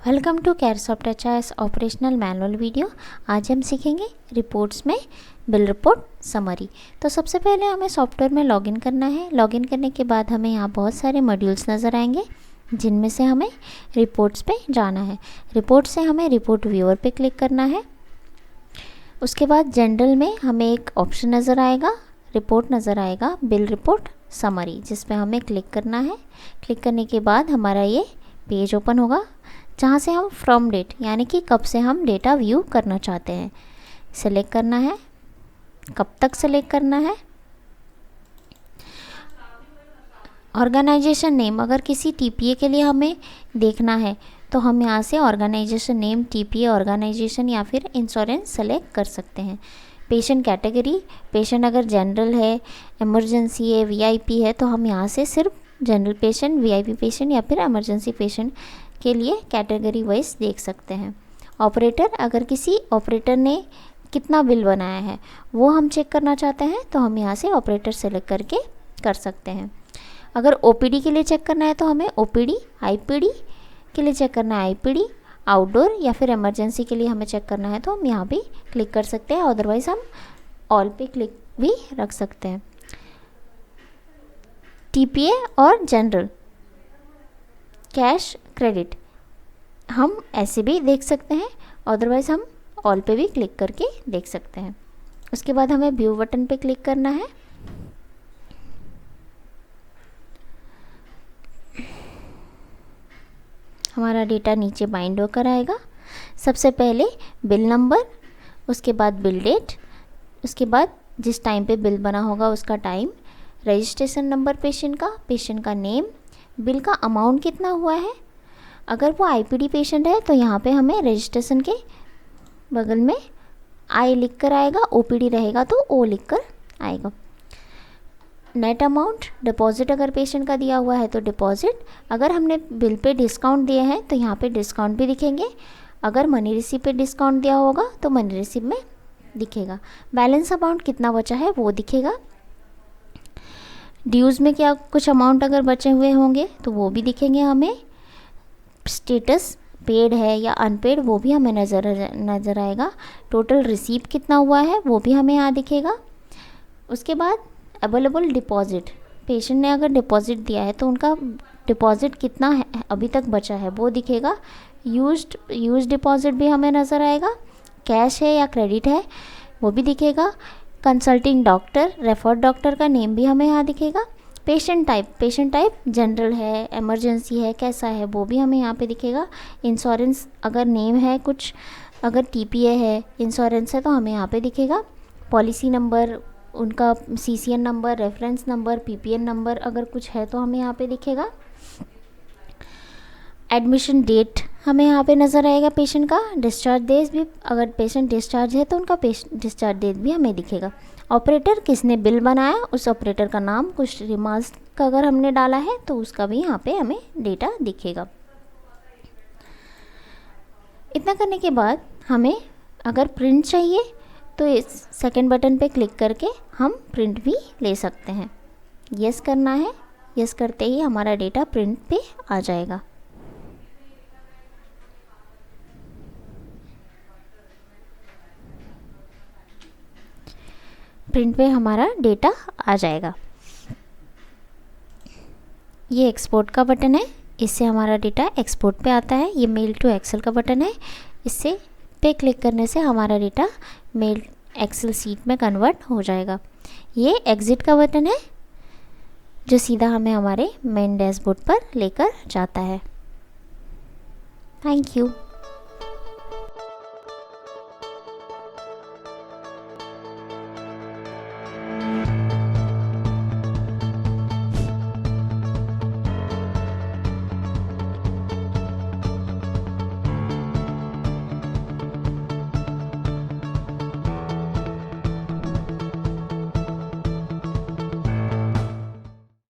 Welcome to Caresoft HIS operational manual video. आज हम सीखेंगे रिपोर्ट्स में बिल रिपोर्ट समरी। तो सबसे पहले हमें सॉफ्टवेयर में लॉगिन करना है। लॉगिन करने के बाद हमें यहाँ बहुत सारे मॉड्यूल्स नज़र आएंगे जिनमें से हमें रिपोर्ट्स पे जाना है। रिपोर्ट से हमें रिपोर्ट व्यूअर पे क्लिक करना है। उसके बाद जनरल में हमें एक ऑप्शन नज़र आएगा, रिपोर्ट नज़र आएगा बिल रिपोर्ट समरी, जिस पे हमें क्लिक करना है। क्लिक करने के बाद हमारा ये पेज ओपन होगा जहाँ से हम फ्रॉम डेट यानी कि कब से हम डेटा व्यू करना चाहते हैं सेलेक्ट करना है, कब तक सेलेक्ट करना है। ऑर्गेनाइजेशन नेम, अगर किसी टीपीए के लिए हमें देखना है तो हम यहाँ से ऑर्गेनाइजेशन नेम, टीपीए ऑर्गेनाइजेशन या फिर इंश्योरेंस सेलेक्ट कर सकते हैं। पेशेंट कैटेगरी, पेशेंट अगर जनरल है, इमरजेंसी है, वीआईपी है तो हम यहाँ से सिर्फ जनरल पेशेंट, वीआईपी पेशेंट या फिर इमरजेंसी पेशेंट के लिए कैटेगरी वाइज देख सकते हैं। ऑपरेटर, अगर किसी ऑपरेटर ने कितना बिल बनाया है वो हम चेक करना चाहते हैं तो हम यहाँ से ऑपरेटर सेलेक्ट करके कर सकते हैं। अगर ओपीडी के लिए चेक करना है तो हमें ओपीडी, आईपीडी के लिए चेक करना है आईपीडी, आउटडोर या फिर इमरजेंसी के लिए हमें चेक करना है तो हम यहाँ भी क्लिक कर सकते हैं। अदरवाइज़ हम ऑल पे क्लिक भी रख सकते हैं। टीपीए और जनरल, कैश, क्रेडिट हम ऐसे भी देख सकते हैं, अदरवाइज़ हम ऑल पे भी क्लिक करके देख सकते हैं। उसके बाद हमें व्यू बटन पे क्लिक करना है। हमारा डेटा नीचे बाइंड होकर आएगा। सबसे पहले बिल नंबर, उसके बाद बिल डेट, उसके बाद जिस टाइम पे बिल बना होगा उसका टाइम, रजिस्ट्रेशन नंबर पेशेंट का नेम, बिल का अमाउंट कितना हुआ है। अगर वो आईपीडी पेशेंट है तो यहाँ पे हमें रजिस्ट्रेशन के बगल में आई लिख कर आएगा, ओपीडी रहेगा तो ओ लिख कर आएगा। नेट अमाउंट, डिपॉजिट अगर पेशेंट का दिया हुआ है तो डिपॉजिट, अगर हमने बिल पे डिस्काउंट दिए हैं तो यहाँ पे डिस्काउंट भी दिखेंगे। अगर मनी रिसीप पे डिस्काउंट दिया होगा तो मनी रिसीप में दिखेगा। बैलेंस अमाउंट कितना बचा है वो दिखेगा। ड्यूज़ में क्या कुछ अमाउंट अगर बचे हुए होंगे तो वो भी दिखेंगे हमें। स्टेटस पेड है या अनपेड वो भी हमें नज़र आएगा। टोटल रिसीप कितना हुआ है वो भी हमें यहाँ दिखेगा। उसके बाद अवेलेबल डिपॉजिट, पेशेंट ने अगर डिपॉजिट दिया है तो उनका डिपॉजिट कितना है अभी तक बचा है वो दिखेगा। यूज्ड डिपॉजिट भी हमें नज़र आएगा। कैश है या क्रेडिट है वो भी दिखेगा। कंसल्टिंग डॉक्टर, रेफर्ड डॉक्टर का नेम भी हमें यहाँ दिखेगा। पेशेंट टाइप जनरल है, इमरजेंसी है, कैसा है वो भी हमें यहाँ पे दिखेगा। इंश्योरेंस, अगर नेम है कुछ, अगर टीपीए है, इंश्योरेंस है तो हमें यहाँ पे दिखेगा। पॉलिसी नंबर, उनका CCN number, reference number, PPN number अगर कुछ है तो हमें यहाँ पे दिखेगा। एडमिशन डेट हमें यहाँ पे नज़र आएगा पेशेंट का। डिस्चार्ज डेट भी, अगर पेशेंट डिस्चार्ज है तो उनका डिस्चार्ज डेट भी हमें दिखेगा। ऑपरेटर, किसने बिल बनाया उस ऑपरेटर का नाम, कुछ रिमार्क्स अगर हमने डाला है तो उसका भी यहाँ पे हमें डेटा दिखेगा। इतना करने के बाद हमें अगर प्रिंट चाहिए तो इस सेकंड बटन पे क्लिक करके हम प्रिंट भी ले सकते हैं। यस करना है, यस करते ही हमारा डेटा प्रिंट पे आ जाएगा। प्रिंट पे हमारा डेटा आ जाएगा। ये एक्सपोर्ट का बटन है, इससे हमारा डेटा एक्सपोर्ट पे आता है। ये मेल टू एक्सेल का बटन है, इससे पे क्लिक करने से हमारा डेटा मेल एक्सेल सीट में कन्वर्ट हो जाएगा। ये एग्ज़िट का बटन है जो सीधा हमें हमारे मेन डैशबोर्ड पर लेकर जाता है। Thank you.